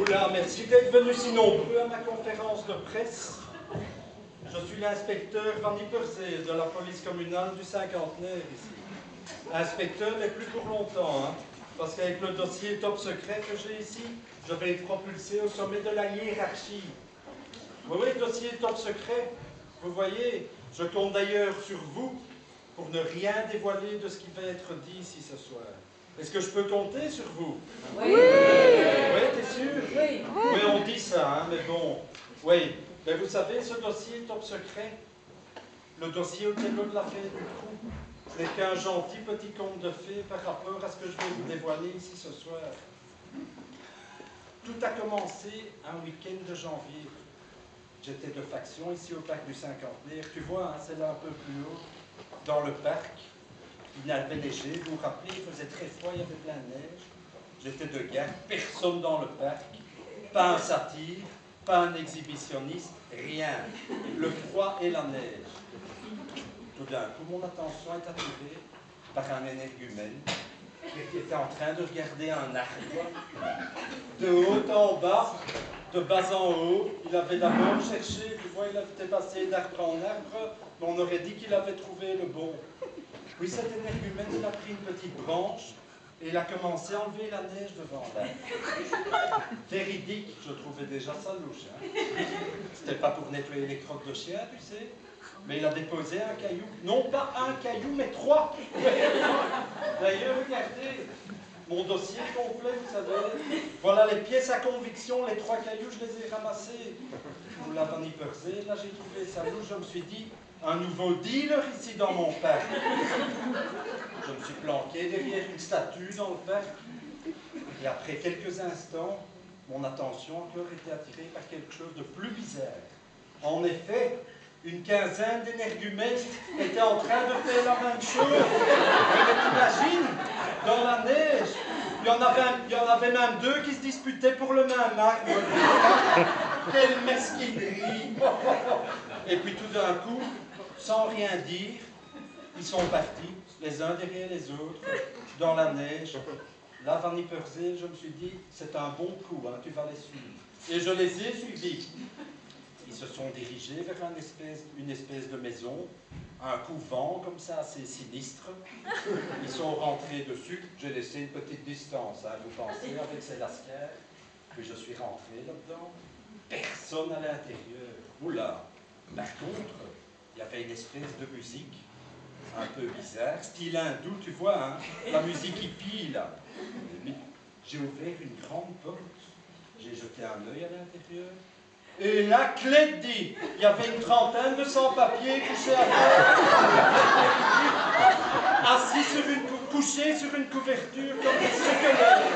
Oula, merci d'être venu si nombreux à ma conférence de presse. Je suis l'inspecteur Van Ypersee de la police communale du cinquantenaire ici. Inspecteur, mais plus pour longtemps, hein, parce qu'avec le dossier top secret que j'ai ici, je vais être propulsé au sommet de la hiérarchie. Oui, oui, dossier top secret. Vous voyez, je compte d'ailleurs sur vous pour ne rien dévoiler de ce qui va être dit ici ce soir. Est-ce que je peux compter sur vous? Oui. Oui, t'es sûr? Oui. Oui, on dit ça, hein, mais bon. Oui, mais vous savez, ce dossier top secret, le dossier auquel de l'affaire du trou, ce n'est qu'un gentil petit conte de fées par rapport à ce que je vais vous dévoiler ici ce soir. Tout a commencé un week-end de janvier. J'étais de faction ici au parc du cinquantenaire. Tu vois, hein, c'est là un peu plus haut, dans le parc. Il avait neigé, vous vous rappelez, il faisait très froid, il y avait plein de neige. J'étais de garde, personne dans le parc, pas un satyre, pas un exhibitionniste, rien. Le froid et la neige. Tout d'un coup, mon attention est attirée par un énergumène qui était en train de regarder un arbre. De haut en bas, de bas en haut, il avait d'abord cherché, tu vois, il avait passé d'arbre en arbre, mais on aurait dit qu'il avait trouvé le bon. Puis cet énergumène, il a pris une petite branche et il a commencé à enlever la neige devant l'arbre. Véridique, je trouvais déjà ça louche. Hein. C'était pas pour nettoyer les crottes de chien, tu sais, mais il a déposé un caillou. Non pas un caillou, mais 3. D'ailleurs, regardez, mon dossier complet, vous savez. Voilà les pièces à conviction, les 3 cailloux, je les ai ramassés. Vous l'avez Van Ypersee, là j'ai trouvé ça louche, je me suis dit, un nouveau dealer ici dans mon parc. Je me suis planqué derrière une statue dans le parc. Et après quelques instants, mon attention a encore été attirée par quelque chose de plus bizarre. En effet, une quinzaine d'énergumènes étaient en train de faire la même chose. Mais t'imagines, dans la neige, il y en avait même 2 qui se disputaient pour le même arbre. Quelle mesquinerie! Et puis tout d'un coup, sans rien dire, ils sont partis, les uns derrière les autres, dans la neige. Là, Van Ypersee, je me suis dit, c'est un bon coup, hein, tu vas les suivre. Et je les ai suivis. Ils se sont dirigés vers une espèce de maison, un couvent comme ça, assez sinistre. Ils sont rentrés dessus, j'ai laissé une petite distance, hein, vous pensez, avec ces lascars. Puis je suis rentré là-dedans, personne à l'intérieur. Oula! Par contre, il y avait une espèce de musique un peu bizarre, style hindou, tu vois, hein, la musique hippie, là. J'ai ouvert une grande porte, j'ai jeté un œil à l'intérieur, et la clé dit, il y avait une trentaine de sans-papiers couchés à terre, couchés sur une couverture comme des squelettes.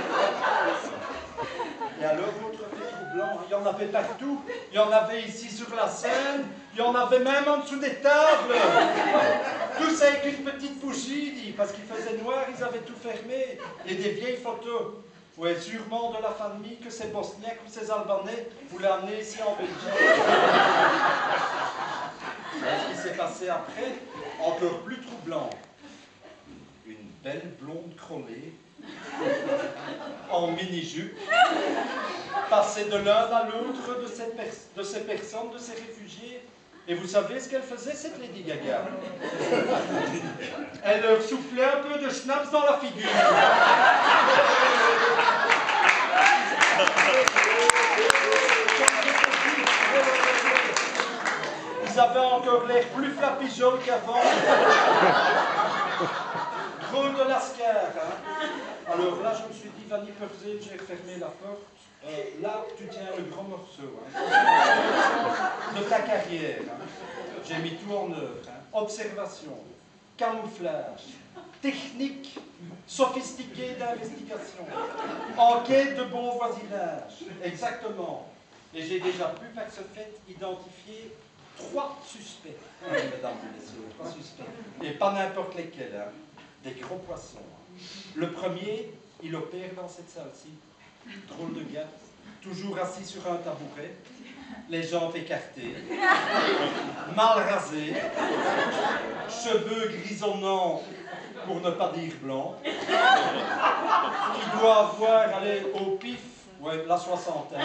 Et alors, votre fait troublant, il y en avait partout. Il y en avait ici sur la scène, il y en avait même en dessous des tables. Tous avec une petite bougie, dit, parce qu'il faisait noir, ils avaient tout fermé. Et des vieilles photos. Ouais, sûrement de la famille que ces Bosniaques ou ces Albanais voulaient amener ici en Belgique. Ce qui s'est passé après, encore plus troublant. Une belle blonde chromée, en mini-jupe, passait de l'un à l'autre de ces personnes, de ces réfugiés. Et vous savez ce qu'elle faisait, cette Lady Gaga? Elle leur soufflait un peu de schnapps dans la figure. Ils avaient encore l'air plus flapigeoles qu'avant. Drôle de lascar, hein. Alors là, je me suis dit, Van Ypersee, j'ai refermé la porte. Là, tu tiens le gros morceau, hein, de ta carrière. Hein. J'ai mis tout en œuvre. Hein. Observation, camouflage, technique sophistiquée d'investigation, enquête de bon voisinage. Exactement. Et j'ai déjà pu, par ce fait, identifier 3 suspects. Oui, mesdames et messieurs, 3 suspects. Et pas n'importe lesquels, hein. Des gros poissons. Le premier, il opère dans cette salle-ci. Drôle de gars, toujours assis sur un tabouret, les jambes écartées, mal rasé, cheveux grisonnants, pour ne pas dire blancs, qui doit avoir, allez, au pif, Oui, la soixantaine.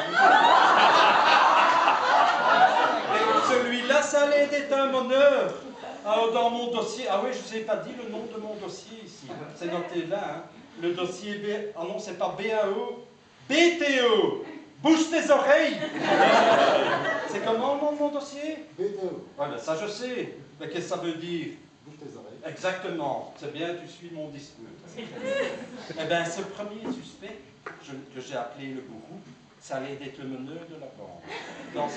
Et celui-là, ça allait être un bonheur. Dans mon dossier, ah oui, je ne vous ai pas dit le nom de mon dossier ici. C'est noté là, hein. Le dossier B. Ah non, c'est pas BAO. BTO. Bouge tes oreilles. C'est comment le nom de mon dossier? BTO. Ouais, ben ça je sais. Mais qu'est-ce que ça veut dire? Bouge tes oreilles. Exactement. C'est bien, tu suis mon discours. Eh bien, ce premier suspect, que j'ai appelé le gourou, ça allait être le meneur de la bande.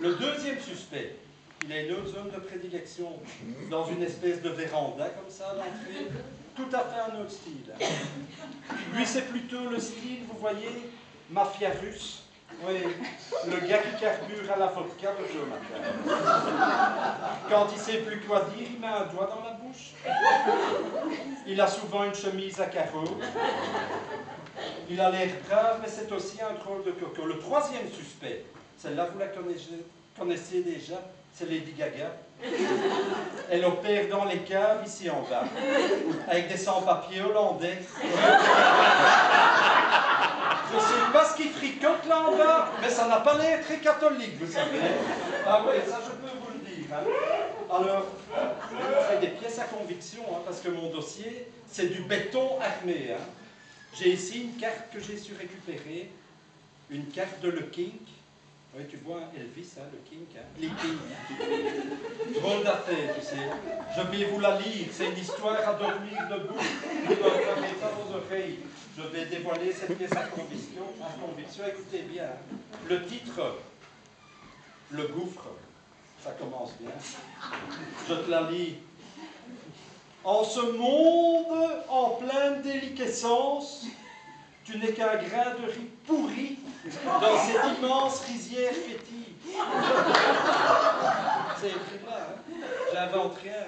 Le deuxième suspect, il a une autre zone de prédilection, dans une espèce de véranda comme ça, à l'entrée, tout à fait un autre style. Lui, c'est plutôt le style, vous voyez, mafia russe. Oui, le gars qui carbure à la vodka de Joe matin. Quand il ne sait plus quoi dire, il met un doigt dans la bouche. Il a souvent une chemise à carreaux. Il a l'air brave, mais c'est aussi un drôle de coco. Le troisième suspect, celle-là vous la connaissez déjà, c'est Lady Gaga. Elle opère dans les caves ici en bas, avec des sans-papiers hollandais. Je ne sais pas ce qui fricote là en bas, mais ça n'a pas l'air très catholique, vous savez. Ah oui, ça je peux vous le dire. Hein. Alors, c'est des pièces à conviction, hein, parce que mon dossier, c'est du béton armé. Hein. J'ai ici une carte que j'ai su récupérer, une carte de Le King. Oui, tu vois, Elvis, hein, le King, hein, les Kings. Drôle d'affaire, tu sais. Je vais vous la lire, c'est une histoire à dormir debout. Ne fermez pas vos oreilles. Je vais dévoiler cette pièce à conviction. Écoutez bien. Le titre, Le gouffre, ça commence bien. Je te la lis. En ce monde en pleine déliquescence, tu n'es qu'un grain de riz pourri dans cette immense rizière fétide. C'est écrit là, hein? J'invente rien.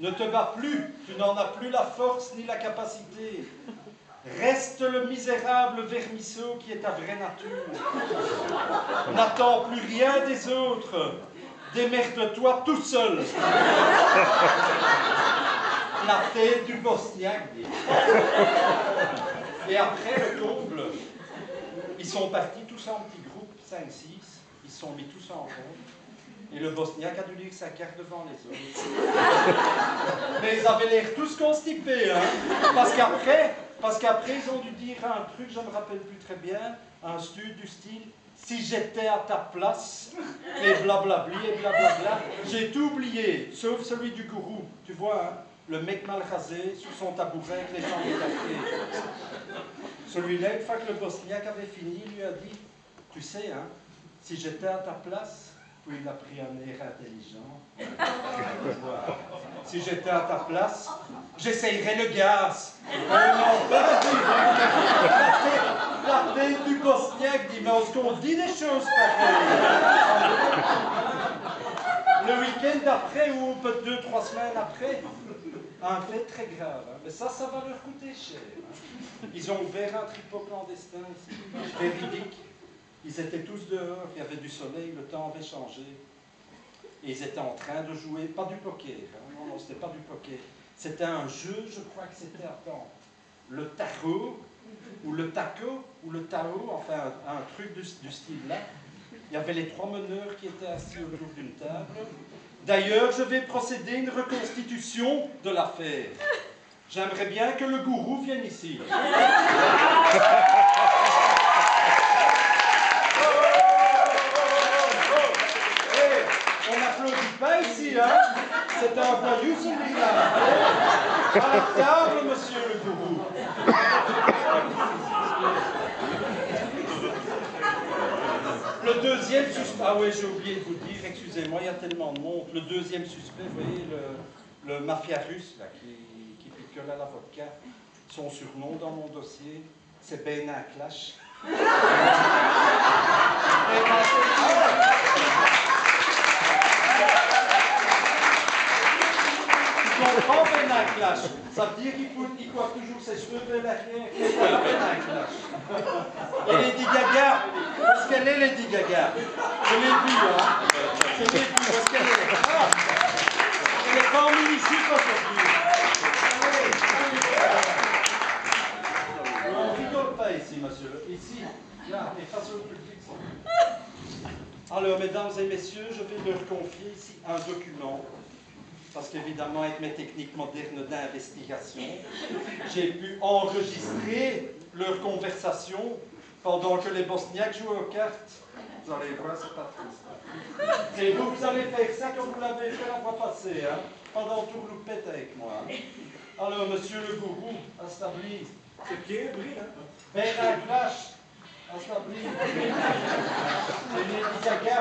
Ne te bats plus, tu n'en as plus la force ni la capacité. Reste le misérable vermisseau qui est ta vraie nature. N'attends plus rien des autres. Démerde-toi tout seul. La tête du Bosniaque. Et après, le comble, ils sont partis tous en petits groupes, 5-6, ils se sont mis tous en rond, et le Bosniaque a dû lire sa carte devant les autres. Mais ils avaient l'air tous constipés, hein, parce qu'après, ils ont dû dire un truc, je ne me rappelle plus très bien, un stud du style « Si j'étais à ta place », et blablabli, et blablabla. J'ai tout oublié, sauf celui du gourou, tu vois, hein. Le mec mal rasé, sur son tabouret, avec les jambes écartées. Celui-là, une fois que le Bosniaque avait fini, il lui a dit, tu sais, hein, si j'étais à ta place, puis il a pris un air intelligent. Si j'étais à ta place, j'essayerais le gaz. La tête du Bosniaque dit, mais est-ce qu'on dit des choses pareilles? Le week-end d'après, ou peut-être 2-3 semaines après, un fait très grave, hein. Mais ça va leur coûter cher. Hein. Ils ont ouvert un tripot clandestin ici, véridique. Ils étaient tous dehors, il y avait du soleil, le temps avait changé. Et ils étaient en train de jouer, pas du poker, hein. Non, c'était pas du poker. C'était un jeu, je crois que c'était, attends, le tarot, ou le taco, ou le tao, enfin un truc du style là. Il y avait les 3 meneurs qui étaient assis autour d'une table. D'ailleurs, je vais procéder à une reconstitution de l'affaire. J'aimerais bien que le gourou vienne ici. On n'applaudit pas ici, hein? C'est un voyou celui-là. À la table, monsieur le gourou. Le deuxième suspect, ah oui, j'ai oublié de vous dire, excusez-moi, il y a tellement de monde. Le deuxième suspect, vous voyez, le mafia russe, là, qui picole à la vodka, son surnom dans mon dossier, c'est Benin Clash. Tu comprends, Benin Clash? Ça veut dire qu'il coiffe toujours ses cheveux vers l'arrière. Benin Clash. Et Lady Gaga, parce qu'elle est Lady Gaga. Je l'ai vue, hein. Je l'ai vue, parce qu'elle est. Ah, elle est pas en mini-jupe aujourd'hui. On rigole pas ici. monsieur. Ici, là, et face au public. Alors, mesdames et messieurs, je vais leur confier ici un document. Parce qu'évidemment, avec mes techniques modernes d'investigation, j'ai pu enregistrer leur conversation pendant que les Bosniaques jouaient aux cartes. Vous allez voir, c'est pas triste. Et vous allez faire ça comme vous l'avez fait la fois passée, hein, pendant tout le loupette avec moi. Hein. Alors, monsieur le gourou, astabli. C'est bien brillant. Ben la clash, astabli. C'est les Isaka.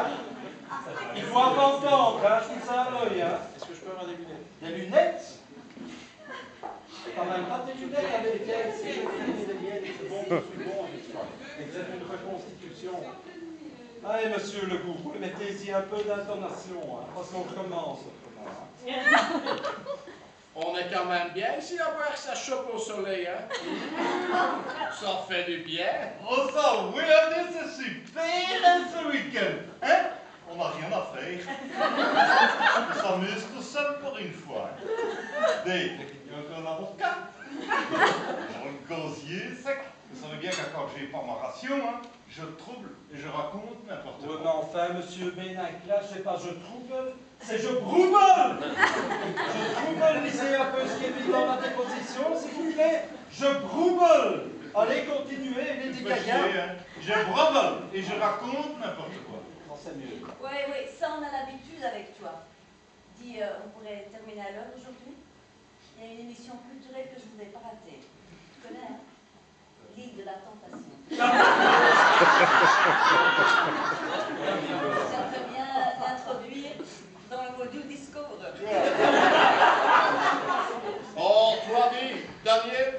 Il faut entendre, hein, je dis ça à l'œil. Hein. Est-ce que je peux avoir des lunettes? Des lunettes? Quand même pas des lunettes avec lesquelles si je fais des liens, c'est bon, je suis bon avec toi. Exact, une reconstitution. Allez, monsieur le gourou, mettez-y un peu d'intonation, hein, parce qu'on recommence autrement. Hein. On est quand même bien ici à boire sa chope au soleil, hein? Ça fait du bien. Oh ça, oui, c'est super ce week-end, hein? On n'a rien à faire. On s'amuse tout seul pour une fois. Dave, il y a encore un avocat. Dans le gosier sec. Vous savez bien que quand j'ai pas ma ration, hein, je trouble et je raconte n'importe Oui, quoi. mais enfin, monsieur Benac-là, je sais pas, je trouble, c'est je broubole. Je broubole, lisez un peu ce qui est mis dans la déposition, s'il vous plaît. Je broubole. Allez, continuez, les Tu dégâts. fais chier, hein. Je brabole et je raconte n'importe quoi. Non, c'est mieux. Oui, ça on a l'habitude avec toi. Dis, on pourrait terminer à l'heure aujourd'hui. Il y a une émission culturelle que je ne voudrais pas rater. Tu connais, hein? L'île de la tentation. J'aimerais bien l'introduire dans le module Discours. Oh, toi, dis, Daniel,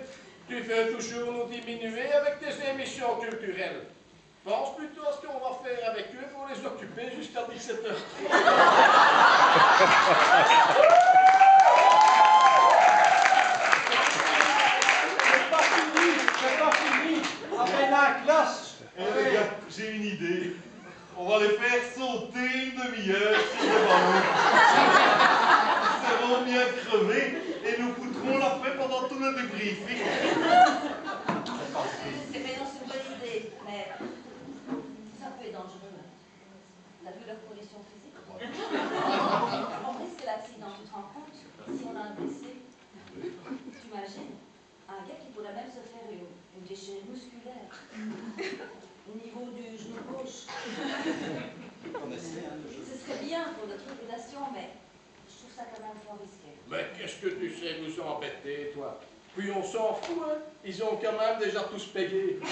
tu fais toujours nous diminuer avec tes émissions culturelles. Pense plutôt à ce qu'on va faire avec eux pour les occuper jusqu'à 17h30. C'est pas fini. Ah, Benac-là. Eh les gars, j'ai une idée. On va les faire sauter une demi-heure sur le ballon. Ils seront bien crevés et nous foutrons la paix pendant tout le débriefing. C'est bien, c'est une bonne idée, mais ça peut être dangereux. T'as vu leur condition physique? On risque l'accident, tu te rends compte? Si on a un blessé, t'imagines? Un gars qui pourrait même se faire une déchirure musculaire au niveau du genou gauche. Vous connaissez, hein, le jeu. Ce serait bien pour notre relation, mais je trouve ça quand même fort risqué. Mais qu'est-ce que tu sais nous embêter, toi? Puis on s'en fout, hein? Ils ont quand même déjà tous payé. On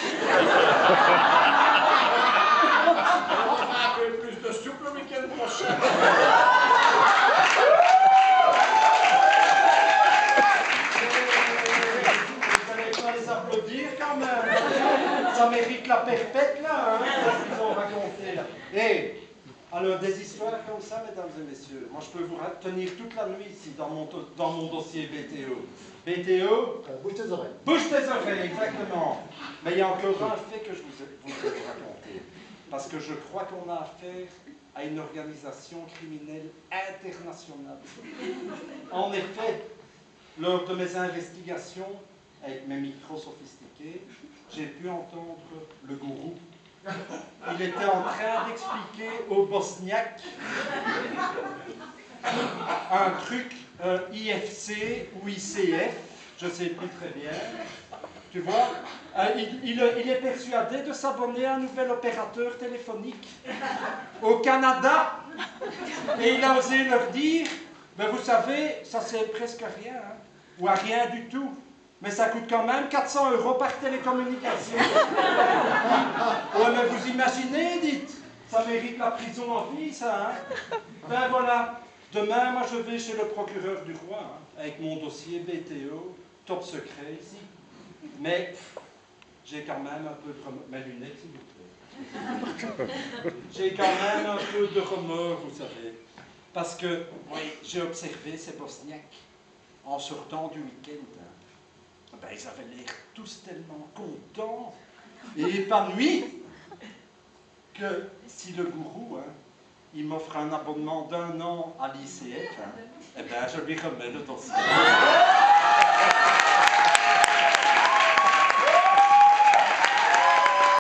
aura un peu plus de soupe le week-end prochain. Vous n'allez pas les applaudir quand même. Ça mérite la perpète là, hein, ce qu'ils ont raconté là. Et alors des histoires comme ça, mesdames et messieurs, moi je peux vous tenir toute la nuit ici dans mon dossier BTO. BTO, Bouge tes oreilles. bouge tes oreilles, exactement. Mais il y a encore un fait que je voudrais vous raconter. Parce que je crois qu'on a affaire à une organisation criminelle internationale. En effet, lors de mes investigations, avec mes micros sophistiqués, j'ai pu entendre le gourou. Il était en train d'expliquer aux Bosniaques un truc IFC ou ICF, je ne sais plus très bien. Tu vois, il est persuadé de s'abonner à un nouvel opérateur téléphonique au Canada. Et il a osé leur dire, ben vous savez, ça c'est presque rien, hein, ou à rien du tout. Mais ça coûte quand même 400 € par télécommunication. Ouais, mais vous imaginez, dites, ça mérite la prison en vie, ça, hein. Ben voilà, demain, moi je vais chez le procureur du roi, hein, avec mon dossier BTO, top secret ici. Mais j'ai quand même un peu de remords. Mes lunettes, s'il vous plaît. J'ai quand même un peu de remords, vous savez. Parce que, oui, j'ai observé ces Bosniaques en sortant du week-end. Hein. Ben, ils avaient l'air tous tellement contents et épanouis que si le gourou, hein, il m'offre un abonnement d'1 an à l'ICF, hein, eh ben, je lui remets le dossier.